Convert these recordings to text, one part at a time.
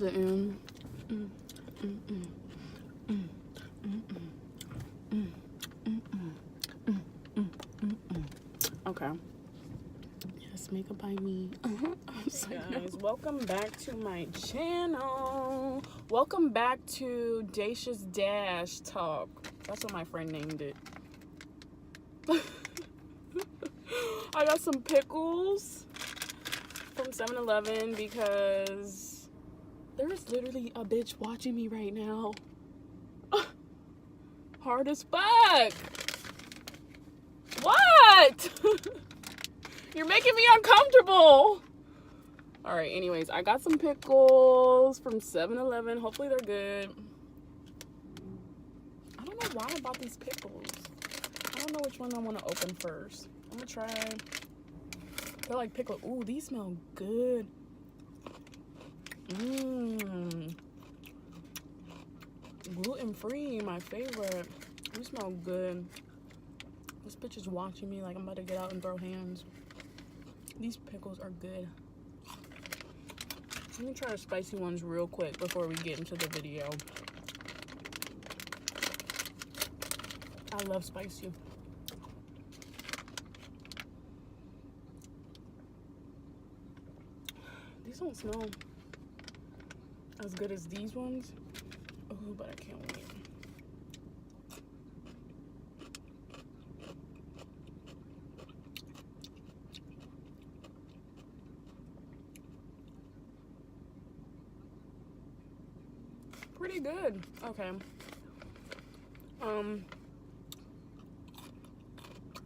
the end. Okay. Yes, makeup by me. Hey guys, welcome back to my channel. Welcome back to Dacia's Dash Talk. That's what my friend named it. I got some pickles from 7-Eleven because there's literally a bitch watching me right now. Hard as fuck. What? You're making me uncomfortable. All right, anyways, I got some pickles from 7-Eleven. Hopefully they're good. I don't know why I bought these pickles. I don't know which one I want to open first. I'm gonna try. They're like pickle. Ooh, these smell good. Gluten-free, my favorite. These smell good. This bitch is watching me like I'm about to get out and throw hands. These pickles are good. Let me try the spicy ones real quick before we get into the video. I love spicy. These don't smell as good as these ones. Oh, but I can't wait. Pretty good. Okay.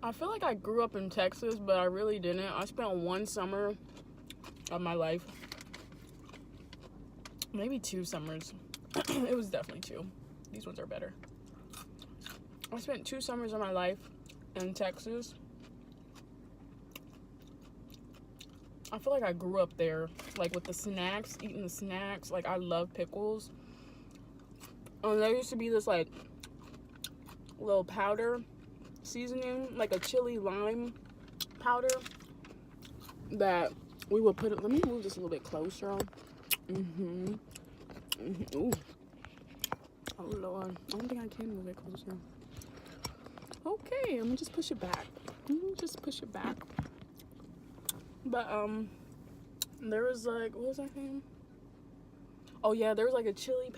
I feel like I grew up in Texas, but I really didn't. I spent one summer of my life, maybe 2 summers. It was definitely 2. These ones are better. I spent 2 summers of my life in Texas. I feel like I grew up there, like with the snacks, eating the snacks. Like, I love pickles. And there used to be this like little powder seasoning, like a chili lime powder that we would put. Let me move this a little bit closer. Ooh. Oh Lord, I don't think I can move it closer. Okay, I'm gonna just push it back. But there was like, what was that thing? Oh yeah, there was like a chili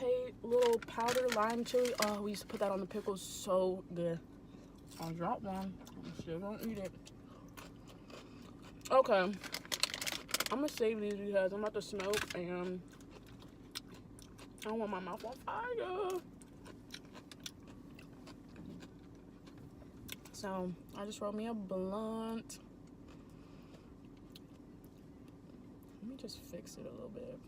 little powder lime chili. Oh, we used to put that on the pickles. So good. I dropped one. I still don't eat it. Okay. I'm gonna save these because I'm about to smoke and I don't want my mouth on fire. So I just rolled me a blunt. Let me just fix it a little bit.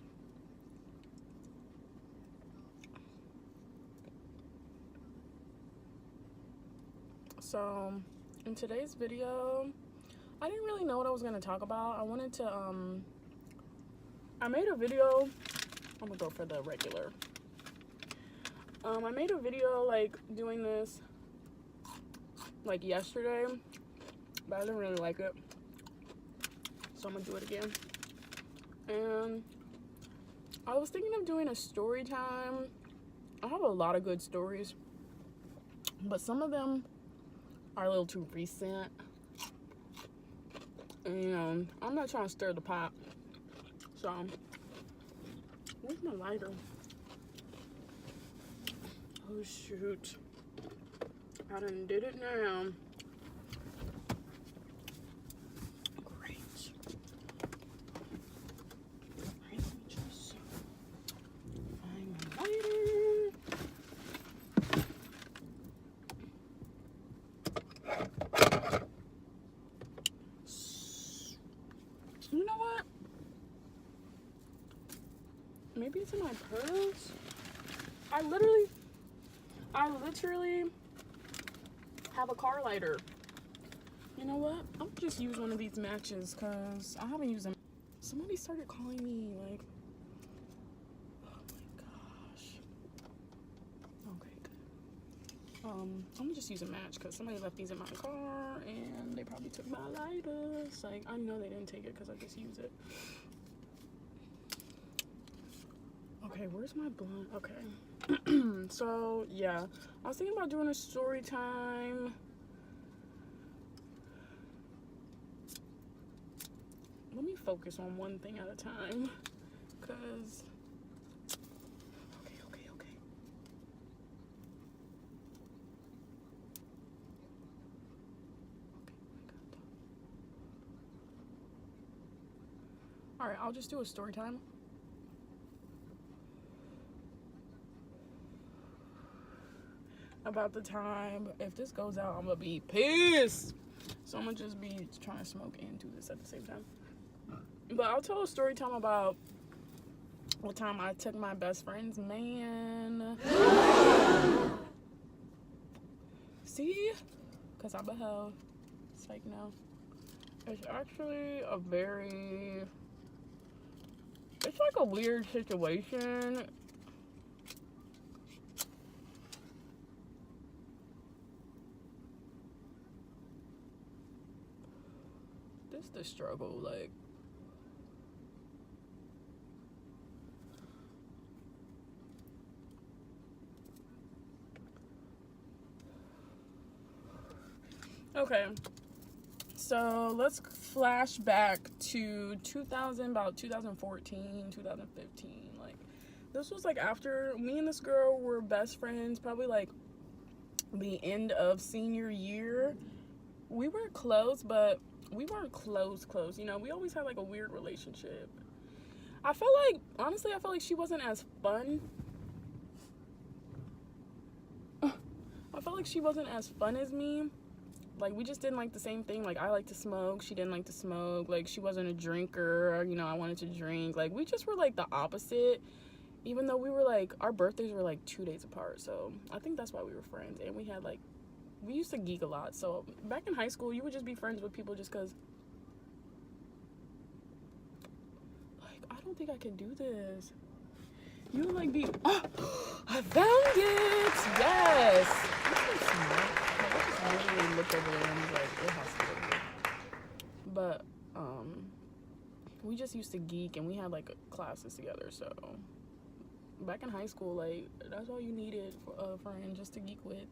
So in today's video, I didn't really know what I was gonna talk about. I wanted to I made a video. I'm gonna go for the regular. I made a video like doing this like yesterday, but I didn't really like it, so I'm gonna do it again. And I was thinking of doing a story time. I have a lot of good stories, but some of them are a little too recent. And, you know, I'm not trying to stir the pot. So, where's my lighter? Oh shoot. I done did it now. Great. Alright, let me just find my lighter. You know what? Maybe it's in my purse. I literally have a car lighter. You know what? I'll just use one of these matches because I haven't used them. Somebody started calling me like, oh my gosh. Okay, good. I'm gonna just use a match because somebody left these in my car and they probably took my lighters. Like, I know they didn't take it because I just used it. Okay, where's my blunt? Okay. So, yeah. I was thinking about doing a story time. Let me focus on one thing at a time. Because... Okay. Alright, I'll just do a story time. About the time, if this goes out, I'm gonna be pissed. So I'm gonna just be trying to smoke and do this at the same time. But I'll tell a story time about what time I took my best friend's man. See? Because I'm a hoe. It's like, no. It's actually it's like a weird situation. This the struggle, like. Okay, so let's flash back to about 2014, 2015. Like, this was like after me and this girl were best friends, probably like the end of senior year. We were close, but we weren't close, you know. We always had like a weird relationship. I felt like she wasn't as fun. I felt like she wasn't as fun as me. Like, we just didn't like the same thing. Like, I like to smoke, she didn't like to smoke. Like, she wasn't a drinker, you know, I wanted to drink. Like, we just were like the opposite, even though we were like, our birthdays were like 2 days apart. So I think that's why we were friends. And we had like, we used to geek a lot. So back in high school, you would just be friends with people just because, like, I don't think I can do this. You would like be, oh, I found it, yes. I literally looked over there and was like, it has to be here. But we just used to geek, and we had like classes together. So back in high school, like, that's all you needed for a friend, just to geek with.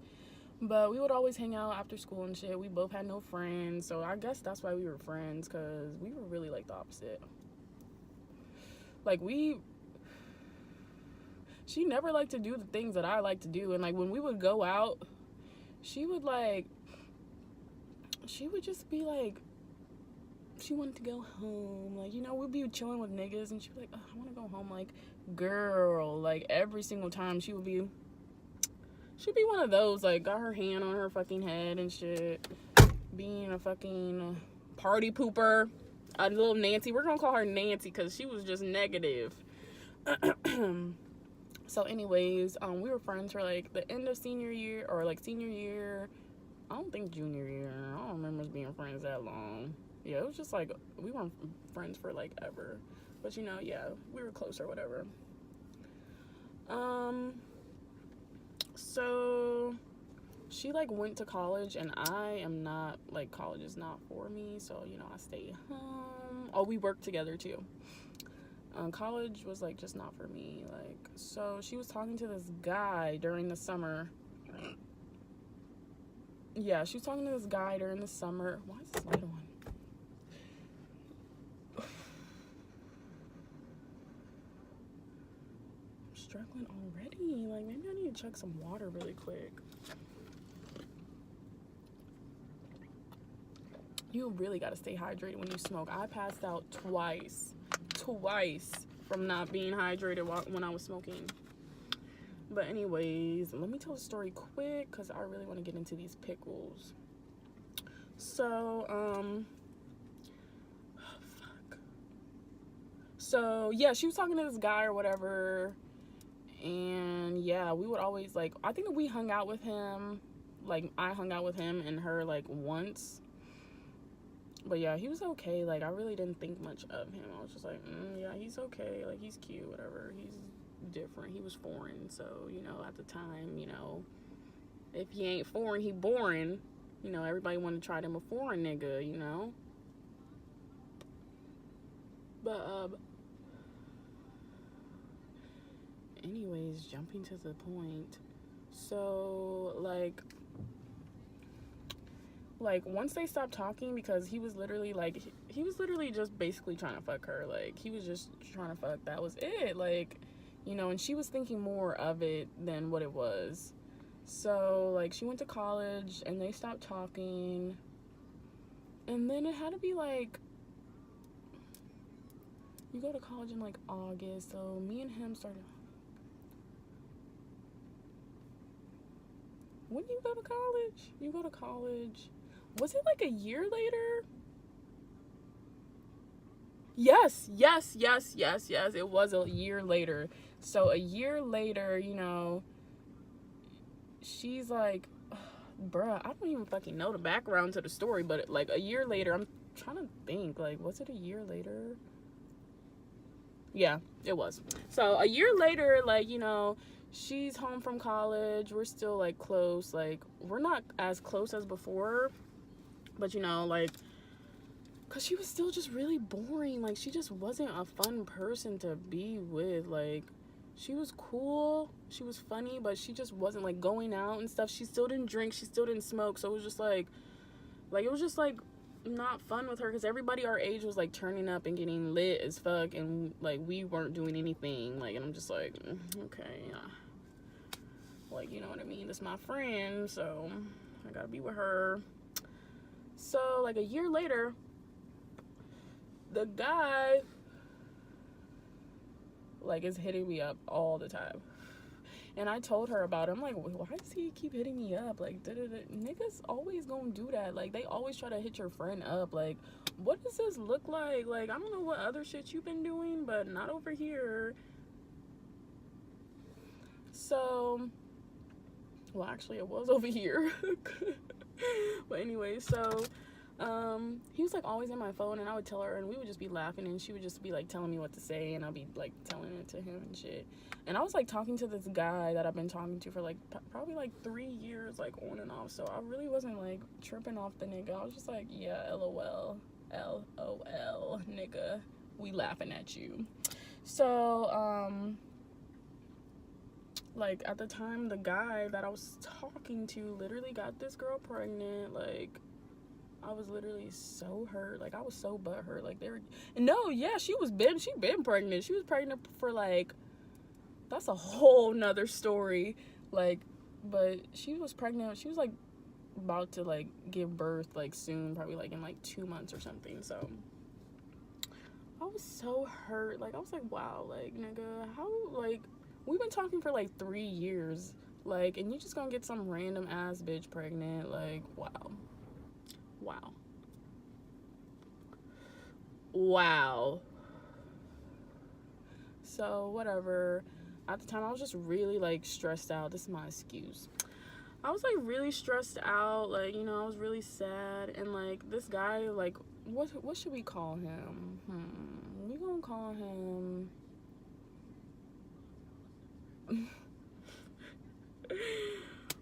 But we would always hang out after school and shit. We both had no friends, so I guess that's why we were friends, because we were really like the opposite. Like, she never liked to do the things that I like to do. And like, when we would go out, she would just be like, she wanted to go home. Like, you know, we'd be chilling with niggas, and she'd be like, oh, I want to go home. Like, girl, like, every single time she'd be one of those, like, got her hand on her fucking head and shit, being a fucking party pooper, a little Nancy. We're gonna call her Nancy because she was just negative. So anyways, we were friends for like the end of senior year, or like senior year. I don't think junior year. I don't remember us being friends that long. Yeah, it was just like, we weren't friends for like ever. But you know, yeah, we were close or whatever. So she like went to college, and I am not, like, college is not for me. So, you know, I stayed home. Oh, we worked together too. College was like just not for me. Like, so she was talking to this guy during the summer. Yeah, she was talking to this guy during the summer. Why is this light on? I'm struggling already. Like, maybe I need to chug some water really quick. You really gotta stay hydrated when you smoke. I passed out twice from not being hydrated when I was smoking. But anyways, let me tell the story quick, because I really want to get into these pickles. So so yeah, she was talking to this guy or whatever, and yeah, we would always, like, I think that we hung out with him, like, I hung out with him and her like once. But yeah, he was okay. Like, I really didn't think much of him. I was just like, yeah, he's okay. Like, he's cute, whatever. He's different. He was foreign. So, you know, at the time, you know, if he ain't foreign, he boring. You know, everybody wanted to try them a foreign nigga, you know. But, anyways, jumping to the point. So, like once they stopped talking, because he was literally just basically trying to fuck her. Like, he was just trying to fuck. That was it. Like, you know, and she was thinking more of it than what it was. So, like, she went to college, and they stopped talking. And then it had to be, like, you go to college in, like, August. So, me and him started... When do you go to college? You go to college... Was it, like, a year later? Yes. It was a year later. So, a year later, you know, she's like... Bruh, I don't even fucking know the background to the story, but, like, a year later, I'm trying to think, like, was it a year later? Yeah, it was. So, a year later, like, you know, she's home from college. We're still, like, close. Like, we're not as close as before, but, you know, like, because she was still just really boring. Like, she just wasn't a fun person to be with. Like, she was cool, she was funny, but she just wasn't, like, going out and stuff. She still didn't drink, she still didn't smoke, so it was just, like, it was just, like, not fun with her, because everybody our age was, like, turning up and getting lit as fuck, and, like, we weren't doing anything, like, and I'm just, like, okay, like, you know what I mean, this is my friend, so I gotta be with her. So, like, a year later, the guy... like, is hitting me up all the time. And I told her about it. I'm like, why does he keep hitting me up? Like, niggas always gonna do that. Like, they always try to hit your friend up. Like, what does this look like? Like, I don't know what other shit you've been doing, but not over here. So, well, actually, it was over here. But anyway, so... he was, like, always in my phone, and I would tell her, and we would just be laughing, and she would just be, like, telling me what to say, and I'd be, like, telling it to him and shit. And I was, like, talking to this guy that I've been talking to for, like, probably, like, 3 years, like, on and off, so I really wasn't, like, tripping off the nigga. I was just like, yeah, LOL, LOL, nigga, we laughing at you. So, like, at the time, the guy that I was talking to literally got this girl pregnant. Like, I was literally so hurt. Like, I was so butthurt. Like, she been pregnant. She was pregnant for, like, that's a whole nother story. Like, but she was pregnant. She was, like, about to, like, give birth, like, soon, probably, like, in, like, 2 months or something. So I was so hurt. Like, I was like, wow, like, nigga, how, like, we've been talking for, like, 3 years, like, and you just gonna get some random ass bitch pregnant. Like, wow. So, whatever. At the time, I was just really, like, stressed out. This is my excuse. I was, like, really stressed out. Like, you know, I was really sad. And, like, this guy, like, what should we call him? We gonna call him...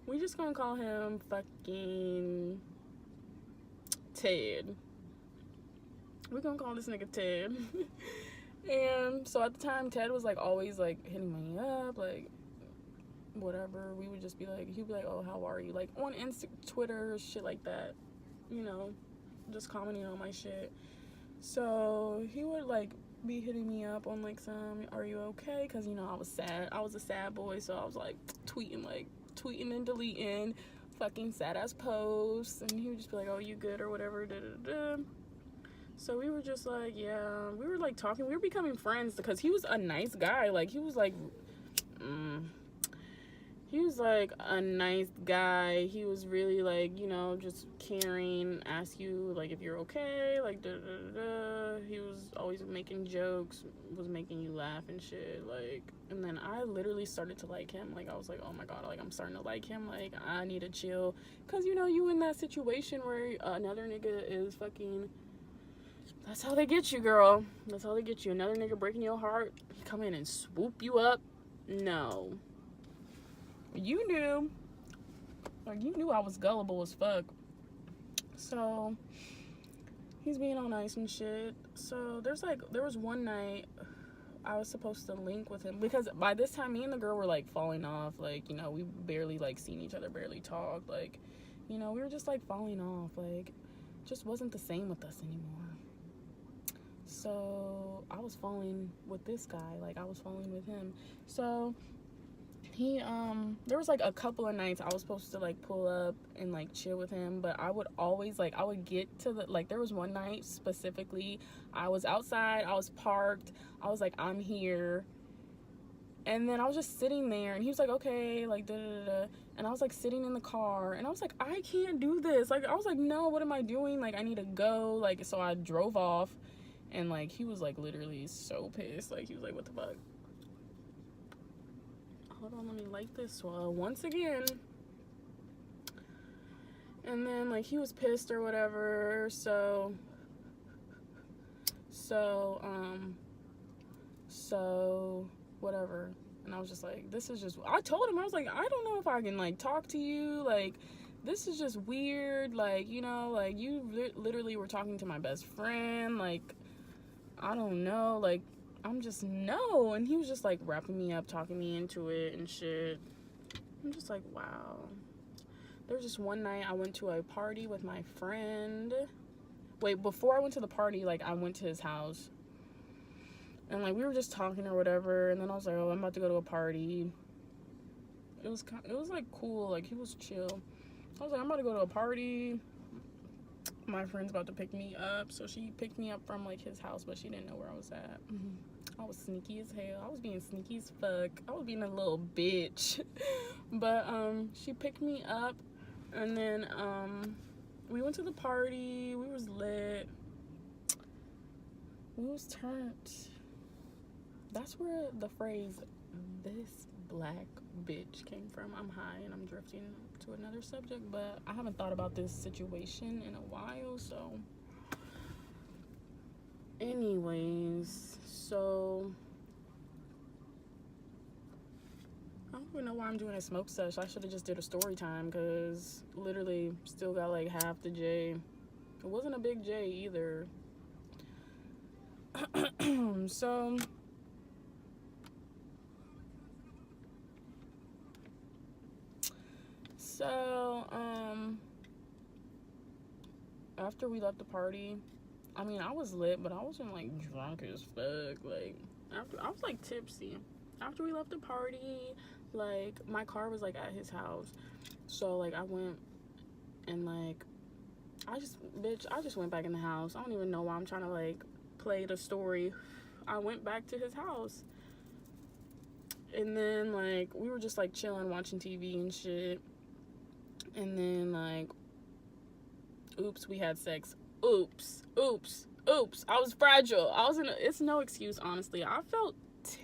we just gonna call him fucking... Ted. We're gonna call this nigga Ted. And so at the time, Ted was, like, always, like, hitting me up, like, whatever. We would just be like, he'd be like, oh, how are you? Like, on Twitter, shit like that, you know, just commenting on my shit. So he would, like, be hitting me up on, like, some, are you okay? Because, you know, I was sad. I was a sad boy, so I was, like, tweeting and deleting fucking sad ass posts, and he would just be like, oh, you good or whatever, So we were just like, yeah, we were, like, talking, we were becoming friends, because he was a nice guy. Like, he was like a nice guy. He was really, like, you know, just caring, ask you, like, if you're okay, like, he was always making jokes, was making you laugh and shit, like, and then I literally started to like him. Like, I was like, oh my god, like, I'm starting to like him, like, I need to chill, because, you know, you in that situation where another nigga is fucking, that's how they get you, girl, that's how they get you. Another nigga breaking your heart, he come in and swoop you up. No. You knew. Like, you knew I was gullible as fuck. So, he's being all nice and shit. So, there was one night, I was supposed to link with him, because by this time me and the girl were like falling off. Like, you know, we barely like seen each other, barely talked. Like, you know, we were just like falling off. Like, just wasn't the same with us anymore. So I was falling with this guy. Like, I was falling with him. So he there was like a couple of nights I was supposed to like pull up and like chill with him, but I would always like, I would get to the, like, there was one night specifically, I was outside, I was parked, I was like, I'm here, and then I was just sitting there, and he was like, okay, like, da da da, and I was like sitting in the car, and I was like, I can't do this. Like, I was like, no, what am I doing? Like, I need to go. Like, so I drove off, and like, he was like literally so pissed. Like, he was like, what the fuck? Hold on, let me light this once again. And then like, he was pissed or whatever, so whatever. And I was just like, this is just, I told him, I was like, I don't know if I can like talk to you, like, this is just weird. Like, you know, like, you literally were talking to my best friend, like, I don't know, like, I'm just, no. And he was just like wrapping me up, talking me into it and shit. I'm just like, wow. There was just one night I went to a party with my friend. Wait, before I went to the party, like, I went to his house, and like, we were just talking or whatever, and then I was like, oh, I'm about to go to a party. It was like cool, like, he was chill. I was like, I'm about to go to a party. My friend's about to pick me up, so she picked me up from like his house, but she didn't know where I was at. I was sneaky as hell. I was being sneaky as fuck. I was being a little bitch. But she picked me up, and then we went to the party. We was lit. We was turned. That's where the phrase "this black bitch" came from. I'm high and I'm drifting to another subject, but I haven't thought about this situation in a while, so anyways, so I don't even know why I'm doing a smoke sesh. I should have just did a story time, because literally still got like half the J. It wasn't a big J either. So after we left the party, I mean, I was lit, but I wasn't like drunk as fuck. Like, after, I was like tipsy. After we left the party, like, my car was like at his house, so like, I went and like, I just went back in the house. I don't even know why I'm trying to like play the story. I went back to his house, and then like, we were just like chilling, watching TV and shit, and then like, oops, we had sex. Oops. I was fragile. It's no excuse, honestly. I felt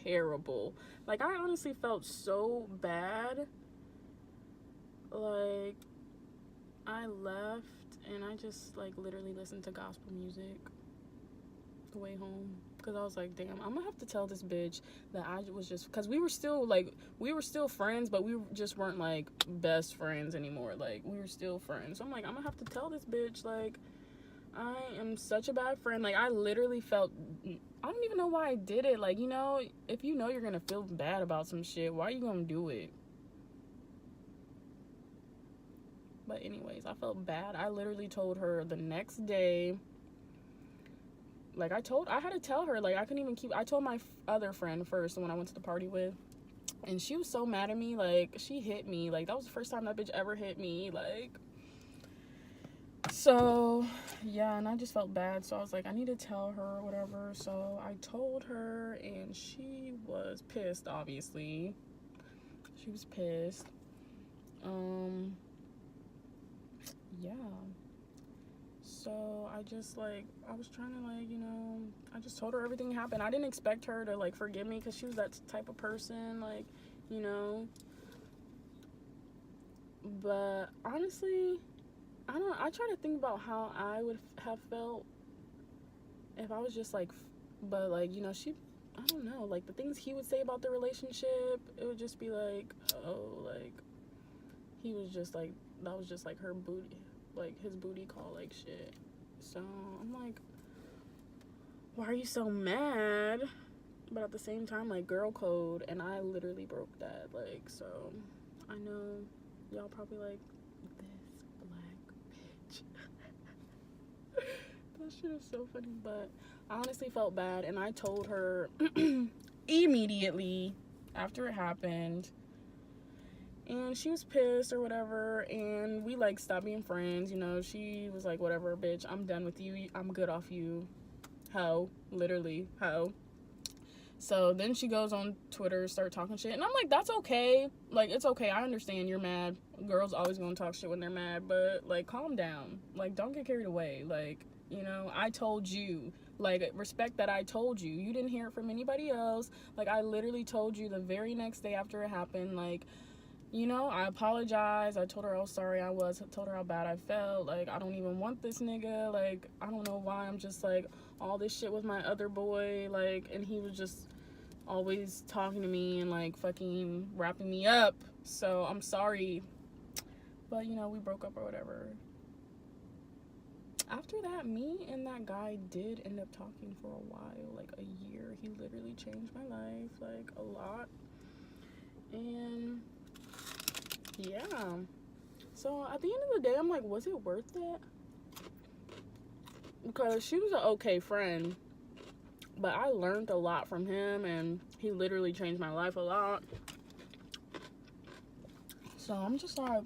terrible. Like, I honestly felt so bad. Like, I left and I just like literally listened to gospel music the way home, because I was like, damn, I'm gonna have to tell this bitch that I was just, because we were still friends, but we just weren't like best friends anymore. Like, we were still friends. So I'm like, I'm gonna have to tell this bitch, like, I am such a bad friend. Like, I literally felt, I don't even know why I did it. Like, you know, if you know you're gonna feel bad about some shit, why are you gonna do it? But anyways, I felt bad. I literally told her the next day. Like, I had to tell her, like, I couldn't even I told my other friend first, the one I went to the party with, and she was so mad at me. Like, she hit me. Like, that was the first time that bitch ever hit me. Like, so yeah, and I just felt bad, so I was like, I need to tell her or whatever. So I told her, and she was pissed. Obviously, she was pissed. Yeah, so I just like, I was trying to like, you know, I just told her everything happened. I didn't expect her to like forgive me, because she was that type of person, like, you know. But honestly, I try to think about how I would have felt if I was just like, but like, you know, I don't know, like, the things he would say about the relationship, it would just be like, oh, like, he was just like, that was just like her booty, like his booty call, like, shit. So I'm like, why are you so mad? But at the same time, like, girl code, and I literally broke that. Like, so I know y'all probably like, this black bitch. That shit is so funny. But I honestly felt bad, and I told her immediately after it happened. And she was pissed or whatever, and we, like, stopped being friends, you know. She was like, whatever, bitch, I'm done with you. I'm good off you. Hoe. Literally, hoe. So then she goes on Twitter, start talking shit, and I'm like, that's okay. Like, it's okay. I understand you're mad. Girls always gonna talk shit when they're mad, but, like, calm down. Like, don't get carried away. Like, you know, I told you. Like, respect that I told you. You didn't hear it from anybody else. Like, I literally told you the very next day after it happened, like, you know, I apologized. I told her how sorry I was. I told her how bad I felt. Like, I don't even want this nigga. Like, I don't know why I'm just, like, all this shit with my other boy. Like, and he was just always talking to me and, like, fucking wrapping me up. So, I'm sorry. But, you know, we broke up or whatever. After that, me and that guy did end up talking for a while. Like, a year. He literally changed my life, like, a lot. And yeah, so at the end of the day, I'm like, was it worth it? Because she was an okay friend, but I learned a lot from him, and he literally changed my life a lot. So I'm just like,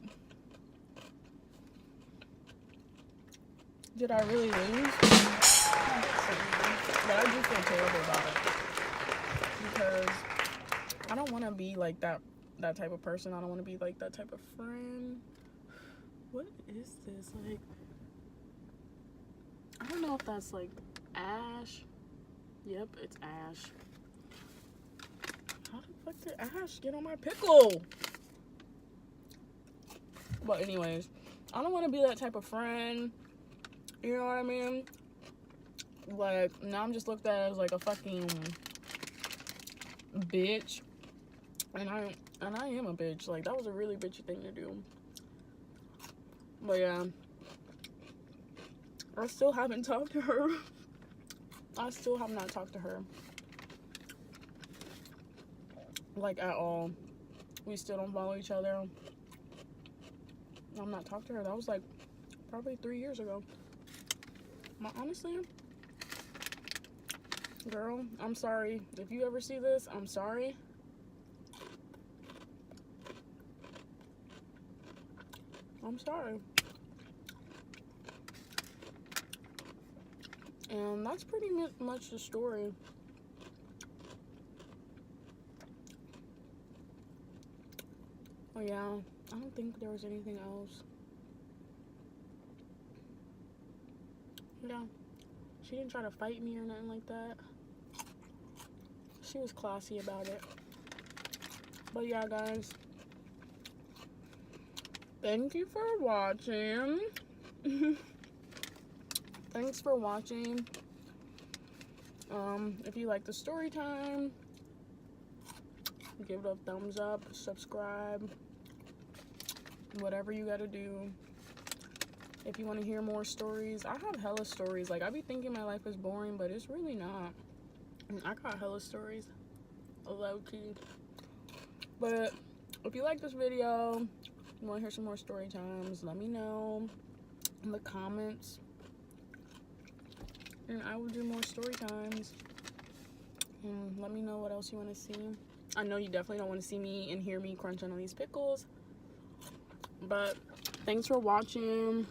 did I really lose? But I do feel terrible about it, because I don't want to be like that type of person. I don't want to be like that type of friend. What is this? Like, I don't know if that's like ash. Yep, it's ash. How the fuck did ash get on my pickle? But anyways, I don't want to be that type of friend. You know what I mean? Like, now I'm just looked at as like a fucking bitch. And I am a bitch. Like, that was a really bitchy thing to do. But yeah, I still haven't talked to her. I still have not talked to her. Like, at all. We still don't follow each other. I'm not talking to her. That was like probably 3 years ago. But honestly, girl, I'm sorry. If you ever see this, I'm sorry. I'm sorry. And that's pretty much the story. Oh yeah, I don't think there was anything else. Yeah, she didn't try to fight me or nothing like that. She was classy about it. But yeah, guys, thank you for watching. Thanks for watching. If you like the story time, give it a thumbs up, subscribe, whatever you gotta do. If you want to hear more stories, I have hella stories. Like, I be thinking my life is boring, but it's really not. I got hella stories, low-key. But if you like this video, you want to hear some more story times, let me know in the comments, and I will do more story times. And let me know what else you want to see. I know you definitely don't want to see me and hear me crunching on these pickles, but thanks for watching.